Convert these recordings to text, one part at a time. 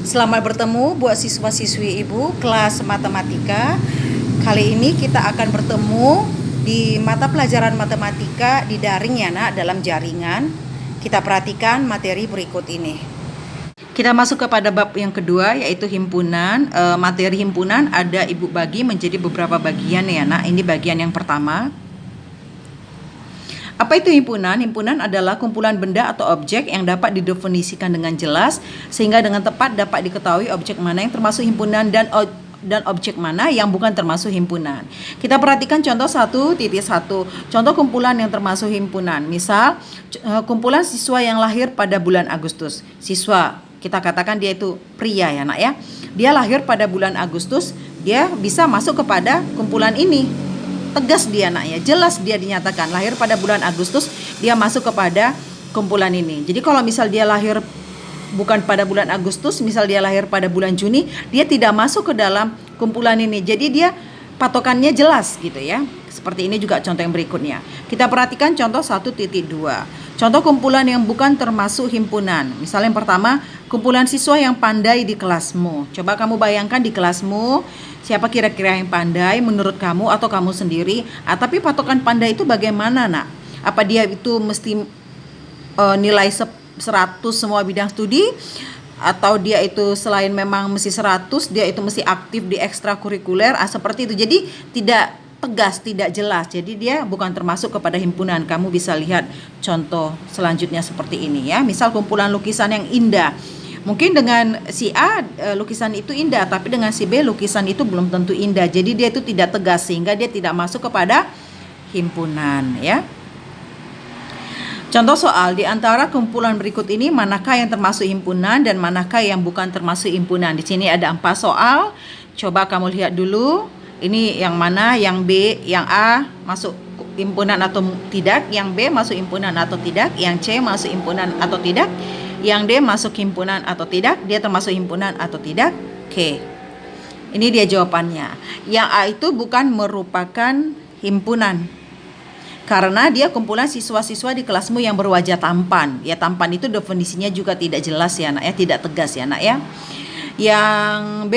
Selamat bertemu buat siswa-siswi Ibu kelas matematika. Kali ini kita akan bertemu di mata pelajaran matematika di daring ya nak, dalam jaringan. Kita perhatikan materi berikut ini. Kita masuk kepada bab yang kedua, yaitu himpunan. Materi himpunan ada Ibu bagi menjadi beberapa bagian ya nak. Ini bagian yang pertama. Apa itu himpunan? Himpunan adalah kumpulan benda atau objek yang dapat didefinisikan dengan jelas sehingga dengan tepat dapat diketahui objek mana yang termasuk himpunan dan objek mana yang bukan termasuk himpunan. Kita perhatikan contoh 1.1. Contoh kumpulan yang termasuk himpunan. Misal kumpulan siswa yang lahir pada bulan Agustus. Siswa, kita katakan dia itu pria ya nak ya. Dia lahir pada bulan Agustus, dia bisa masuk kepada kumpulan ini. Tegas dia nak ya, jelas dia dinyatakan lahir pada bulan Agustus, dia masuk kepada kumpulan ini. Jadi kalau misal dia lahir bukan pada bulan Agustus, misal dia lahir pada bulan Juni, dia tidak masuk ke dalam kumpulan ini. Jadi dia patokannya jelas gitu ya. Seperti ini juga contoh yang berikutnya. Kita perhatikan contoh 1.2. Contoh kumpulan yang bukan termasuk himpunan. Misalnya yang pertama, kumpulan siswa yang pandai di kelasmu. Coba kamu bayangkan di kelasmu, siapa kira-kira yang pandai menurut kamu atau kamu sendiri? Tapi patokan pandai itu bagaimana nak? Apa dia itu mesti nilai 100 semua bidang studi? Atau dia itu selain memang mesti 100, dia itu mesti aktif di ekstrakurikuler, seperti itu. Jadi tidak tegas, tidak jelas. Jadi dia bukan termasuk kepada himpunan. Kamu bisa lihat contoh selanjutnya seperti ini ya. Misal kumpulan lukisan yang indah. Mungkin dengan si A lukisan itu indah, tapi dengan si B lukisan itu belum tentu indah. Jadi dia itu tidak tegas sehingga dia tidak masuk kepada himpunan ya. Contoh soal, di antara kumpulan berikut ini manakah yang termasuk himpunan dan manakah yang bukan termasuk himpunan? Di sini ada 4 soal. Coba kamu lihat dulu. Ini yang mana, yang B, yang A masuk himpunan atau tidak, yang B masuk himpunan atau tidak, yang C masuk himpunan atau tidak, yang D masuk himpunan atau tidak, dia termasuk himpunan atau tidak. Oke. Ini dia jawabannya. Yang A itu bukan merupakan himpunan. Karena dia kumpulan siswa-siswa di kelasmu yang berwajah tampan. Ya, tampan itu definisinya juga tidak jelas ya nak ya, tidak tegas ya nak ya. Yang B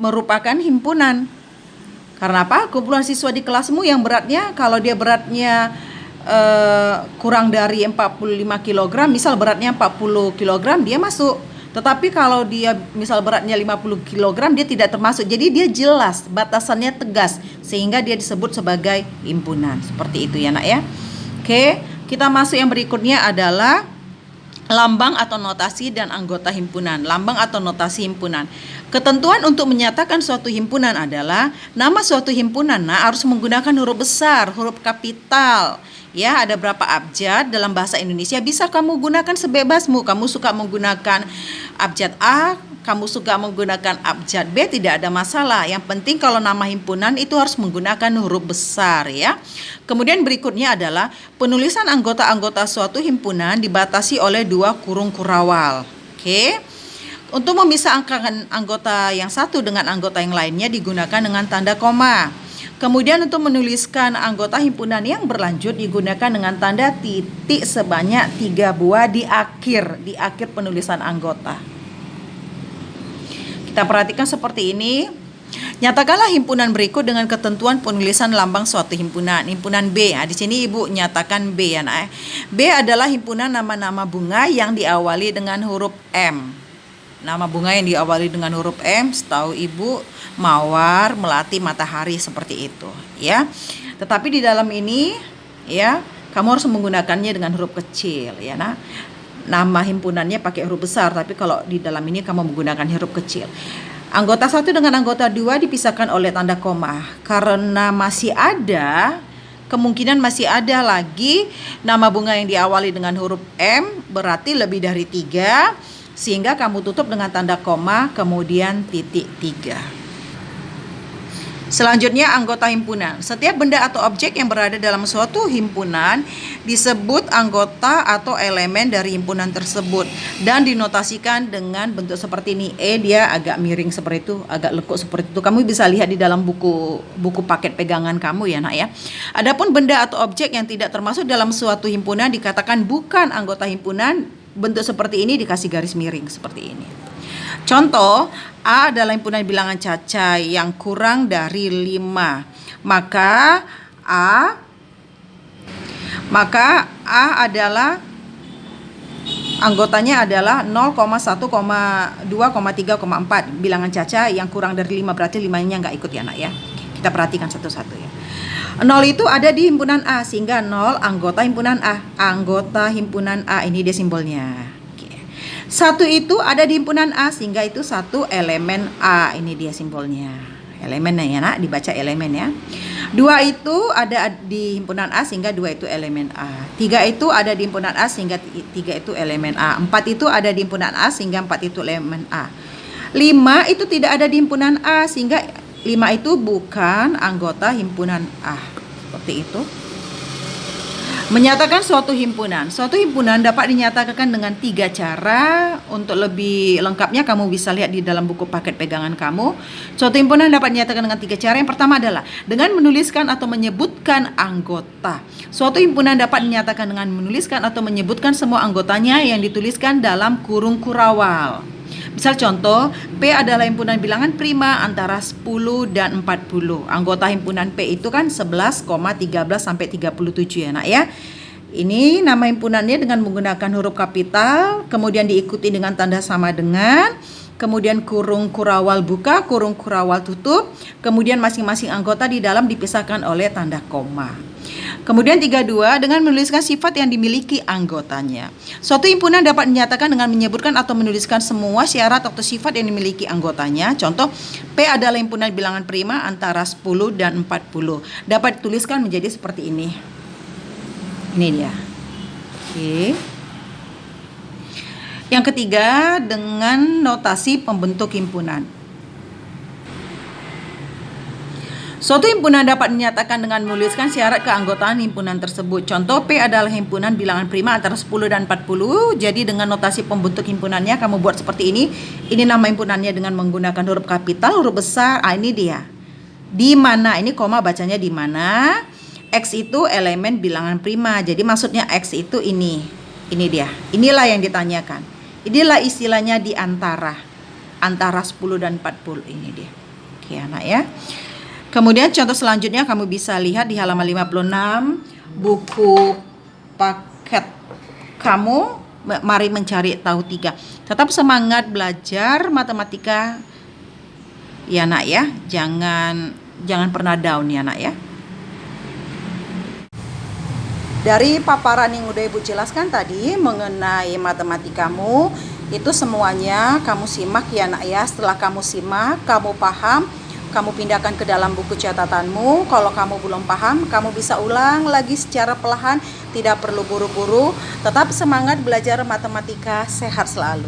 merupakan himpunan. Karena apa? Kumpulan siswa di kelasmu yang beratnya, kalau dia beratnya kurang dari 45 kg, misal beratnya 40 kg, dia masuk. Tetapi kalau dia misal beratnya 50 kg, dia tidak termasuk. Jadi dia jelas, batasannya tegas, sehingga dia disebut sebagai himpunan. Seperti itu ya nak ya. Oke, kita masuk yang berikutnya adalah lambang atau notasi dan anggota himpunan. Lambang atau notasi himpunan. Ketentuan untuk menyatakan suatu himpunan adalah nama suatu himpunan harus menggunakan huruf besar, huruf kapital. Ya, ada berapa abjad dalam bahasa Indonesia bisa kamu gunakan sebebasmu. Kamu suka menggunakan abjad A, kamu suka menggunakan abjad B, tidak ada masalah. Yang penting kalau nama himpunan itu harus menggunakan huruf besar ya. Kemudian berikutnya adalah penulisan anggota-anggota suatu himpunan dibatasi oleh 2 kurung kurawal. Oke. Untuk memisahkan anggota yang satu dengan anggota yang lainnya digunakan dengan tanda koma. Kemudian untuk menuliskan anggota himpunan yang berlanjut digunakan dengan tanda titik sebanyak 3 buah di akhir penulisan anggota. Kita perhatikan seperti ini. Nyatakanlah himpunan berikut dengan ketentuan penulisan lambang suatu himpunan. Himpunan B. Di sini Ibu nyatakan B ya nak. B adalah himpunan nama-nama bunga yang diawali dengan huruf M. Nama bunga yang diawali dengan huruf M, setahu Ibu mawar, melati, matahari, seperti itu ya. Tetapi di dalam ini ya, kamu harus menggunakannya dengan huruf kecil ya nah. Nama himpunannya pakai huruf besar, tapi kalau di dalam ini kamu menggunakan huruf kecil. Anggota 1 dengan anggota 2 dipisahkan oleh tanda koma. Karena masih ada, kemungkinan masih ada lagi nama bunga yang diawali dengan huruf M, berarti lebih dari 3. Sehingga kamu tutup dengan tanda koma, kemudian titik 3. Selanjutnya anggota himpunan. Setiap benda atau objek yang berada dalam suatu himpunan disebut anggota atau elemen dari himpunan tersebut dan dinotasikan dengan bentuk seperti ini. Dia agak miring seperti itu, agak lekuk seperti itu. Kamu bisa lihat di dalam buku paket pegangan kamu ya nak ya. Adapun benda atau objek yang tidak termasuk dalam suatu himpunan dikatakan bukan anggota himpunan bentuk seperti ini dikasih garis miring seperti ini. Contoh, A adalah himpunan bilangan cacai yang kurang dari 5. Maka A adalah anggotanya adalah 0, 1, 2, 3, 4. Bilangan cacai yang kurang dari 5 berarti 5-nya nggak ikut ya nak ya. Kita perhatikan satu-satu ya. 0 itu ada di himpunan A, sehingga 0 anggota himpunan A. Anggota himpunan A, ini dia simbolnya. 1 itu ada di himpunan A, sehingga itu 1 elemen A. Ini dia simbolnya. Elemennya ya nak, dibaca elemen ya. 2 itu ada di himpunan A, sehingga 2 itu elemen A. 3 itu ada di himpunan A, sehingga 3 itu elemen A. 4 itu ada di himpunan A, sehingga 4 itu elemen A. 5 itu tidak ada di himpunan A, sehingga 5 itu bukan anggota himpunan A. Seperti itu. Menyatakan suatu himpunan. Suatu himpunan dapat dinyatakan dengan 3 cara. Untuk lebih lengkapnya kamu bisa lihat di dalam buku paket pegangan kamu. Suatu himpunan dapat dinyatakan dengan 3 cara. Yang pertama adalah dengan menuliskan atau menyebutkan anggota. Suatu himpunan dapat dinyatakan dengan menuliskan atau menyebutkan semua anggotanya yang dituliskan dalam kurung kurawal. Misal contoh, P adalah himpunan bilangan prima antara 10 dan 40. Anggota himpunan P itu kan 11,13 sampai 37 ya nak ya. Ini nama himpunannya dengan menggunakan huruf kapital, kemudian diikuti dengan tanda sama dengan, kemudian kurung kurawal buka, kurung kurawal tutup, kemudian masing-masing anggota di dalam dipisahkan oleh tanda koma. Kemudian 32 dengan menuliskan sifat yang dimiliki anggotanya. Suatu himpunan dapat dinyatakan dengan menyebutkan atau menuliskan semua syarat atau sifat yang dimiliki anggotanya. Contoh, P adalah himpunan bilangan prima antara 10 dan 40. Dapat dituliskan menjadi seperti ini. Ini dia. Oke. Yang ketiga, dengan notasi pembentuk himpunan. Suatu himpunan dapat dinyatakan dengan menuliskan syarat keanggotaan himpunan tersebut. Contoh, P adalah himpunan bilangan prima antara 10 dan 40. Jadi dengan notasi pembentuk himpunannya kamu buat seperti ini. Ini nama himpunannya dengan menggunakan huruf kapital, huruf besar. Ini dia. Di mana? Ini koma bacanya di mana? X itu elemen bilangan prima. Jadi maksudnya X itu ini. Ini dia. Inilah yang ditanyakan. Inilah istilahnya di antara 10 dan 40. Ini dia. Oke anak ya. Kemudian contoh selanjutnya kamu bisa lihat di halaman 56 buku paket kamu. Mari mencari tahu 3. Tetap semangat belajar matematika ya nak ya. Jangan pernah down ya nak ya. Dari paparan yang udah Ibu jelaskan tadi mengenai matematikamu, itu semuanya kamu simak ya nak ya. Setelah kamu simak, kamu paham, kamu pindahkan ke dalam buku catatanmu. Kalau kamu belum paham, kamu bisa ulang lagi secara perlahan, tidak perlu buru-buru. Tetap semangat belajar matematika, sehat selalu.